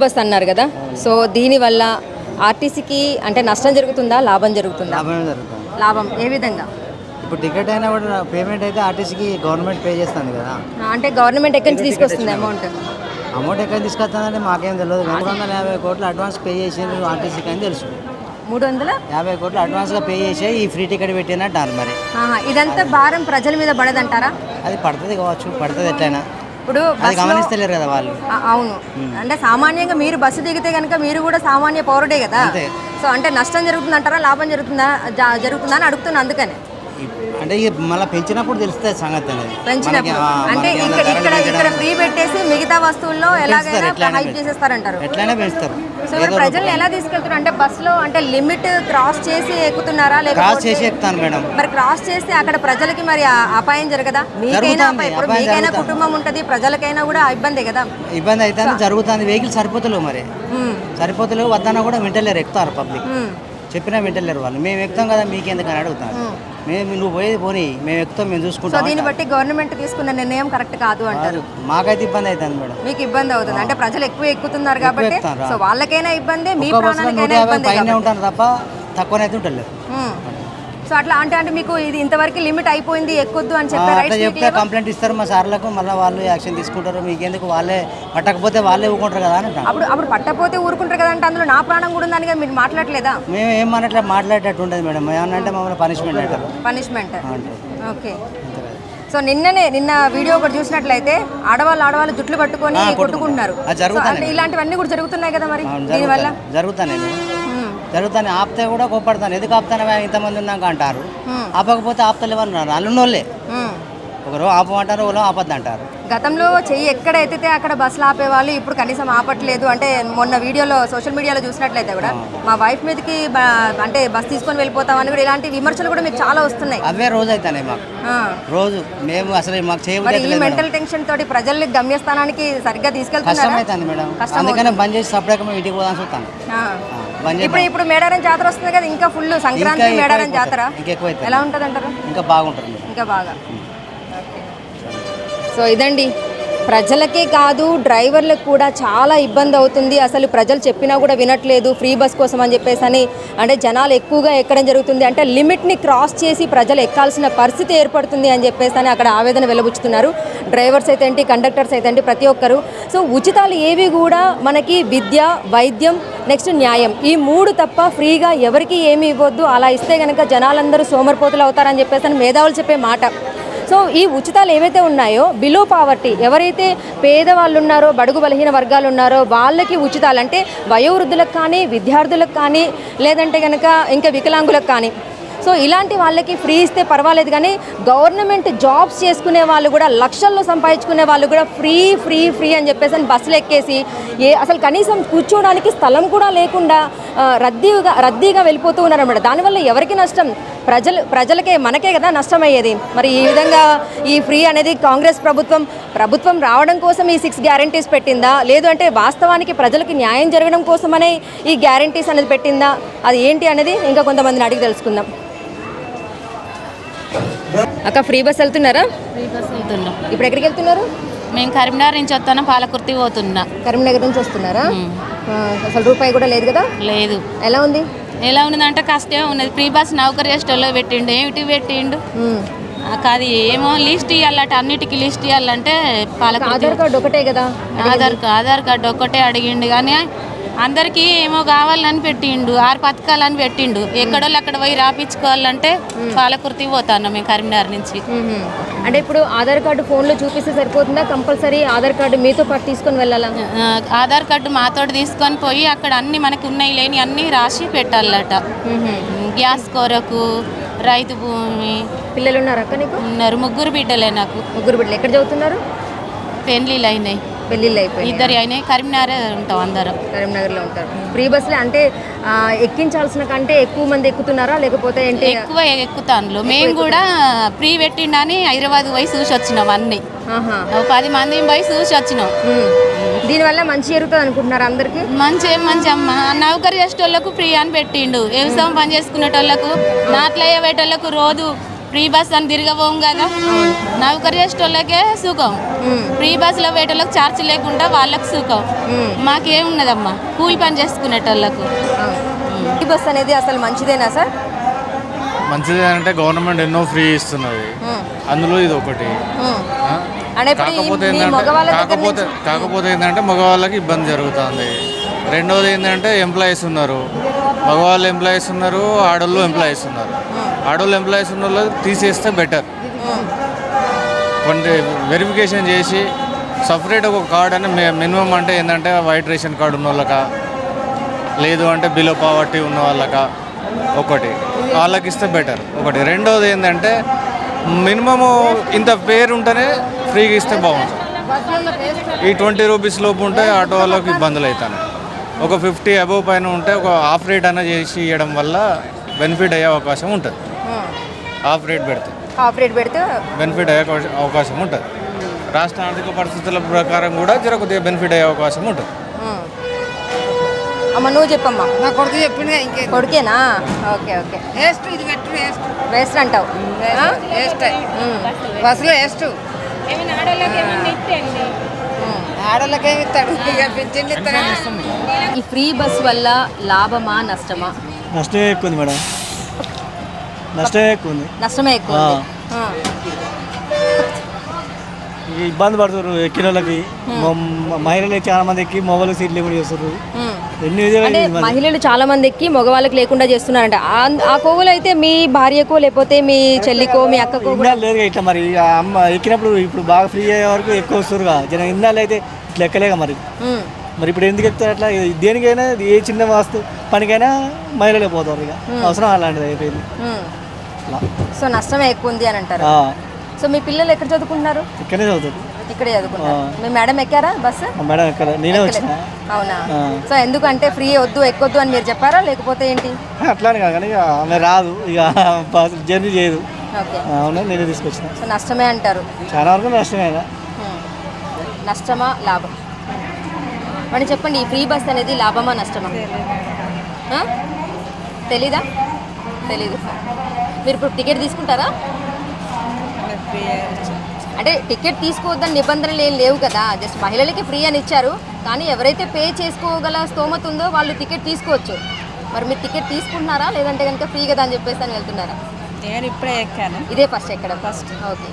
Bus అన్నారు కదా, so దీనివల్ల ఆర్టీసీకి అంటే నష్టం జరుగుతుందా, లాభం జరుగుతుందా? లాభమే జరుగుతుంది. లాభం ఏ విధంగా? ఇప్పుడు టికెట్ అయినా కూడా పేమెంట్ అయితే ఆర్టీసీకి గవర్నమెంట్ పే చేస్తుంది కదా. అంటే గవర్నమెంట్ ఎక్కడి నుంచి తీసుకొస్తుంది అమౌంట్? అమౌంట్ ఎక్కడ తీసుకొస్తుందంటే మాకేం తెలియదు. 350 కోట్లు అడ్వాన్స్ పే చేసింది ఆర్టీసీకి అని తెలుసు. 350 కోట్లు అడ్వాన్స్గా పే చేసి ఈ ఫ్రీ టికెట్ పెట్టినట్టు మరి. ఇదంతా భారం ప్రజల మీద పడదంటారా? అది పడుతుంది కావచ్చు, పడుతుంది ఎట్లయినా. ఇప్పుడు అది గమనిస్తలేరు కదా వాళ్ళు. అవును, అంటే సామాన్యంగా మీరు బస్సు దిగితే కనుక మీరు కూడా సామాన్య పౌరుడే కదా. సో అంటే నష్టం జరుగుతుంది అంటారా, లాభం జరుగుతుందా అని అడుగుతున్నా. అందుకని అంటే మళ్ళీ పెంచినప్పుడు తెలుస్తుంది సంగతి అనేది. పెంచినప్పుడు అంటే ఇక్కడ ఫ్రీ పెట్టేసి మిగతా వస్తువుల్లో ఎలాగైనా హైప్ చేసేస్తారంటారు. ఎట్లయినా పెంచుతారు. సో ప్రజల్ని ఎలా తీసుకెళ్తారు అంటే బస్సులో అంటే లిమిట్ క్రాస్ చేసి ఎక్కుతున్నారా? క్రాస్ చేసి ఎక్కుతాను మేడం. మరి క్రాస్ చేస్తే అక్కడ ప్రజలకి మరి అపాయం జరగదా? మీకైనా ఇప్పుడు మీకైనా కుటుంబం ఉంటది, ప్రజలకైనా కూడా ఇబ్బంది కదా. ఇబ్బంది అయితే జరుగుతుంది. వెహికల్ సరిపోతలేవు, మరి సరిపోతలేవు. వద్దన్నా కూడా వింటలేరు, ఎక్కుతారు పబ్లిక్. చెప్పినా వింటలేరు వాళ్ళు. మేము ఎక్కుతాం కదా, మీకెందుకని అడుగుతాను. నువ్వు పోయేది పోనీ, మేము ఎక్కుతాం, మేము చూసుకుంటాం. దీన్ని బట్టి గవర్నమెంట్ తీసుకున్న నిర్ణయం కరెక్ట్ కాదు అంటారు. మాకైతే ఇబ్బంది అవుతుంది మేడం. మీకు ఇబ్బంది అవుతుంది అంటే ప్రజలు ఎక్కువ ఎక్కుతున్నారు కాబట్టి, సో వాళ్ళకైనా ఇబ్బంది, మీ ప్రాణానికైనా ఇబ్బంది. పైన ఉంటాను తప్ప తక్కువనైతే ఉండలేదు. సో అట్లా అంటే మీకు ఇది ఇంతవరకు లిమిట్ అయిపోయింది, ఎక్కొద్దు అని చెప్తే కంప్లైంట్ ఇస్తారు మా సార్లకు. మళ్ళీ వాళ్ళు యాక్షన్ తీసుకుంటారు. మీకెందుకు, వాళ్ళే పట్టకపోతే వాళ్ళే ఊరుకుంటారు కదా అని. అప్పుడు పట్టకపోతే ఊరుకుంటారు కదా అంటే అందులో నా ప్రాణం కూడా ఉందని మీరు మాట్లాడలేదా? మేము ఏం మాట్లాడేటట్టు ఉంటుంది మేడం. ఏమన్నంటే మమ్మల్ని పనిష్మెంట్ అంటారు. Punishment, okay. సో నిన్న వీడియో ఒకటి చూసినట్లయితే ఆడవాళ్ళు జుట్లు పట్టుకొని కొట్టుకుంటున్నారు. అంటే ఇలాంటివన్నీ కూడా జరుగుతున్నాయి కదా, మరి దీనివల్ల జరుగుతాను. ఆపితే కూడా కోపడతాను. ఎందుకు ఆపుతాను, ఇంతమంది ఉన్నాక అంటారు. ఆపకపోతే ఆపుతలేవు అన్నారు. అల్లున్నోళ్ళే ఒకరు ఆపమంటారు, ఒకరు ఆపద్దు అంటారు. గతంలో చెయ్యి ఎక్కడ ఎత్తితే అక్కడ బస్సులు ఆపేవాళ్ళు, ఇప్పుడు కనీసం ఆపట్లేదు. అంటే మొన్న వీడియోలో సోషల్ మీడియాలో చూసినట్లయితే కూడా మా వైఫ్ మీదకి అంటే బస్ తీసుకొని వెళ్ళిపోతామని కూడా ఇలాంటి విమర్శలు కూడా మీకు చాలా వస్తున్నాయి. అవే రోజు అవుతాయి మాకు, రోజు. మేము అసలు మాకు చేయబడి మెంటల్ టెన్షన్ తోటి ప్రజల్ని గమ్యస్థానానికి సరిగ్గా తీసుకెళ్తున్నారు. అవుతుంది మేడం. అందుకనే బంద్ చేసి సపరేట్గా మేము ఇంటికి పోదాం చూస్తాను. ఇప్పుడు మేడారం జాతర వస్తుంది కదా, ఇంకా ఫుల్ సంక్రాంతి మేడారం జాతర ఎలా ఉంటుంది అంటారు? ఇంకా బాగుంటుంది, ఇంకా బాగా. సో ఇదండి, ప్రజలకే కాదు డ్రైవర్లకు కూడా చాలా ఇబ్బంది అవుతుంది. అసలు ప్రజలు చెప్పినా కూడా వినట్లేదు ఫ్రీ బస్ కోసం అని చెప్పేసి అంటే జనాలు ఎక్కువగా ఎక్కడం జరుగుతుంది. అంటే లిమిట్ని క్రాస్ చేసి ప్రజలు ఎక్కాల్సిన పరిస్థితి ఏర్పడుతుంది అని చెప్పేసి అక్కడ ఆవేదన వెలుబుచ్చుతున్నారు. డ్రైవర్స్ అయితే ఏంటి, కండక్టర్స్ అయితే ఏంటి, ప్రతి ఒక్కరు. సో ఉచితాలు ఏవి కూడా మనకి విద్య, వైద్యం, నెక్స్ట్ న్యాయం, ఈ 3 తప్ప ఫ్రీగా ఎవరికి ఏమి ఇవ్వద్దు. అలా ఇస్తే కనుక జనాలందరూ సోమరిపోతులు అవుతారని చెప్పేసి మేధావులు చెప్పే మాట. సో ఈ ఉచితాలు ఏవైతే ఉన్నాయో బిలో పావర్టీ, ఎవరైతే పేదవాళ్ళు ఉన్నారో, బడుగు బలహీన వర్గాలు ఉన్నారో వాళ్ళకి ఉచితాలు. అంటే వయోవృద్ధులకు కానీ, విద్యార్థులకు కానీ, లేదంటే కనుక ఇంకా వికలాంగులకు కానీ. సో ఇలాంటి వాళ్ళకి ఫ్రీ ఇస్తే పర్వాలేదు, కానీ గవర్నమెంట్ జాబ్స్ చేసుకునే వాళ్ళు కూడా, లక్షల్లో సంపాదించుకునే వాళ్ళు కూడా ఫ్రీ ఫ్రీ ఫ్రీ అని చెప్పేసి బస్సులు ఎక్కేసి అసలు కనీసం కూర్చోవడానికి స్థలం కూడా లేకుండా రద్దీగా వెళ్ళిపోతూ ఉన్నారన్నమాట. దానివల్ల ఎవరికి నష్టం? ప్రజలకే, మనకే కదా నష్టమయ్యేది. మరి ఈ విధంగా ఈ ఫ్రీ అనేది కాంగ్రెస్ ప్రభుత్వం రావడం కోసం ఈ 6 గ్యారంటీస్ పెట్టిందా, లేదు అంటే వాస్తవానికి ప్రజలకు న్యాయం జరగడం కోసమనే ఈ గ్యారంటీస్ అనేది పెట్టిందా? అది ఏంటి అనేది ఇంకా కొంతమందిని అడిగి తెలుసుకుందాం. అక్క, ఫ్రీ బస్ వెళ్తున్నారా? ఫ్రీ బస్ వెళ్తున్నాం. ఇప్పుడు ఎక్కడికి వెళ్తున్నారు? మేము కరీంనగర్ నుంచి వస్తాను, పాలకుర్తి పోతున్నా. కరీంనగర్ నుంచి వస్తున్నారా? అసలు రూపాయి కూడా లేదు కదా? లేదు. ఎలా ఉంది? ఎలా ఉన్నదంటే కష్టమే ఉన్నది. ఫ్రీ బస్ నౌకరు చేసేటోళ్ళు పెట్టిండు, ఏమిటి పెట్టిండు? అది ఏమో లిస్ట్ ఇవ్వాలట, అన్నిటికీ లిస్ట్ ఇవ్వాలంటే పాలకుర్తి. ఆధార్ కార్డు ఒకటే కదా? ఆధార్ కార్డు ఒకటే అడిగిండు, కానీ అందరికీ ఏమో కావాలని పెట్టిండు, 6 పథకాలని పెట్టిండు. ఎక్కడోళ్ళు అక్కడ పోయి రాపించుకోవాలంటే పాలకుర్తి పోతాను మేము కరీంనగర్ నుంచి. అంటే ఇప్పుడు ఆధార్ కార్డు ఫోన్లో చూపిస్తే సరిపోతుందా? కంపల్సరీ ఆధార్ కార్డు మీతో పాటు తీసుకొని వెళ్ళాలా? ఆధార్ కార్డు మాతో తీసుకొని పోయి అక్కడ అన్ని మనకి ఉన్నాయి లేని అన్నీ రాసి పెట్టాలట. గ్యాస్ కొరకు, రైతు భూమి. పిల్లలు ఉన్నారు అక్క నీకు? ఉన్నారు, 3 బిడ్డలే నాకు. 3 బిడ్డలు. ఎక్కడ చదువుతున్నారు? పెళ్ళిళ్ళు అయినాయి, అయిపోయి 2 అయినాయి. కరీంనగర్ ఉంటాం, అందరం కరీంనగర్లో ఉంటారు. ఫ్రీ బస్సులు అంటే ఎక్కించాల్సిన కంటే ఎక్కువ మంది ఎక్కుతున్నారా, లేకపోతే ఏంటి? ఎక్కువ ఎక్కుతాను. మేము కూడా ఫ్రీ పెట్టిండని హైదరాబాద్ పోయి చూసి వచ్చినాం. అన్ని 10 మంది పోయి చూసి వచ్చినాం. దీనివల్ల మంచి జరుగుతుంది అనుకుంటున్నారు అందరికి? మంచి అమ్మ, నౌకరు చేసేటోళ్ళకు ఫ్రీ అని పెట్టిండు. వ్యవసాయం పని చేసుకునేటోళ్ళకు, నాట్లయ్యేటోళ్ళకు రోజు ఫ్రీ బస్ అని తిరగబోం కదా, నౌకరీ చేసేటోళ్ళకే సుఖం. ఫ్రీ బస్సులో వేటోళ్ళకి ఛార్జ్ లేకుండా వాళ్ళకి సుఖం. మాకేమున్నదమ్మా కూలి పని చేసుకునేటోళ్ళకు. ఫ్రీ బస్ అనేది అసలు మంచిదేనా సార్? మంచిది అంటే గవర్నమెంట్ ఎన్నో ఫ్రీ ఇస్తున్నది, అందులో ఇది ఒకటి. అంటే కాకపోతే ఏంటంటే మగవాళ్ళకి ఇబ్బంది జరుగుతుంది. రెండోది ఏంటంటే ఎంప్లాయీస్ ఉన్నారు, మగవాళ్ళు ఎంప్లాయీస్ ఉన్నారు, ఆడోళ్ళు ఎంప్లాయీస్ ఉన్నారు. ఆడోళ్ళు ఎంప్లాయీస్ ఉన్న వాళ్ళు తీసేస్తే బెటర్. కొన్ని వెరిఫికేషన్ చేసి సపరేట్ ఒక కార్డ్ అని మినిమం అంటే ఏంటంటే వైట్ రేషన్ కార్డు ఉన్న వాళ్ళక, లేదు అంటే బిలో పావర్టీ ఉన్న వాళ్ళక ఒకటి వాళ్ళకి ఇస్తే బెటర్ ఒకటి. రెండోది ఏంటంటే మినిమము ఇంత పేరు ఉంటేనే ఫ్రీగా ఇస్తే బాగుంటుంది. ఈ 20 రూపీస్ లోపు ఉంటే ఆటో వాళ్ళకి ఇబ్బందులు అవుతాయి. ఒక 50 అబవ్ పైన ఉంటే ఒక హాఫ్ రేట్ అన్న చేసి ఇవ్వడం వల్ల బెనిఫిట్ అయ్యే అవకాశం ఉంటుంది. హాఫ్ రేట్ పెడితే బెనిఫిట్ అయ్యే అవకాశం ఉంటుంది. రాష్ట్ర ఆర్థిక పరిస్థితుల ప్రకారం కూడా జర కొద్దిగా బెనిఫిట్ అయ్యే అవకాశం ఉంటుంది. అమ్మ నువ్వు చెప్పమ్మా. నా కొడుకు చెప్పింది ఇంకే కొడుకేనా? Okay okay. వేస్ట్ ఇది పెట్టు వేస్ట్ వేస్ట్ అంటావు. వేస్ట్ బస్సులో వేస్ట్. ఆడోళ్ళకి ఏమి ఇస్తాడు, ఇక పింఛన్లు ఇస్తాడు. ఈ ఫ్రీ బస్ వల్ల లాభమా నష్టమా? నష్టమే ఎక్కువ ఉంది మేడం, నష్టమే ఎక్కువ ఉంది. నష్టమే ఎక్కువ ఉంది. ఇక ఇబ్బంది పడుతున్నారు ఎక్కిన వాళ్ళకి. మహిళలు చాలా మంది ఎక్కి మగవాళ్ళకి సీట్లు లేకుండా చేస్తారు. ఎన్ని అంటే మహిళలు చాలా మంది ఎక్కి మగవాళ్ళకి లేకుండా చేస్తున్నారంట. ఆ కోవలు అయితే మీ భార్యకో లేకపోతే మీ చెల్లికో మీ అక్కకో కూడా లేదు ఇట్లా. మరి అమ్మ ఎక్కినప్పుడు ఇప్పుడు బాగా ఫ్రీ అయ్యే వరకు ఎక్కువ వస్తారు జనం. ఇన్నాళ్ళు అయితే ఇట్లా ఎక్కలేక మరి ఇప్పుడు ఎందుకు ఎక్కుతారు అట్లా? దేనికైనా ఏ చిన్న వాస్తు పనికైనా మహిళలే పోతారు. ఇక అవసరం అలాంటిది అయిపోయింది. సో నష్టమే ఎక్కువ ఉంది అని అంటారు. సో మీ పిల్లలు ఎక్కడ చదువుకుంటున్నారు? ఇక్కడే చదువుతుంది. ఇక్కడే చదువుకుంటారు. మీ మేడం ఎక్కారా బస్సు? మేడం ఎక్కడ నేనే వచ్చిన. అవునా? సో ఎందుకంటే ఫ్రీ వద్దు ఎక్కొద్దు అని మీరు చెప్పారా లేకపోతే ఏంటి? అట్లానే కాదు కానీ ఆమె రాదు, ఇక జర్నీ చేయదు. ఓకే. అవునా, నేనే తీసుకొచ్చిన. సో నష్టమే అంటారు. చాలా వరకు నష్టమే. నష్టమా లాభం? మరి చెప్పండి, ఈ ఫ్రీ బస్ అనేది లాభమా నష్టమా? తెలీదా? తెలీదు. మీరు ఇప్పుడు టికెట్ తీసుకుంటారా? అంటే టికెట్ తీసుకోవద్దని నిబంధనలు ఏం లేవు కదా, జస్ట్ మహిళలకి ఫ్రీ అని ఇచ్చారు. కానీ ఎవరైతే పే చేసుకోగల స్తోమత ఉందో వాళ్ళు టికెట్ తీసుకోవచ్చు. మరి మీరు టికెట్ తీసుకుంటున్నారా లేదంటే కనుక ఫ్రీ కదా అని చెప్పేసి అని వెళ్తున్నారా? నేను ఇప్పుడే ఎక్కాను. ఇదే ఫస్ట్ ఎక్కడ? ఫస్ట్. ఓకే.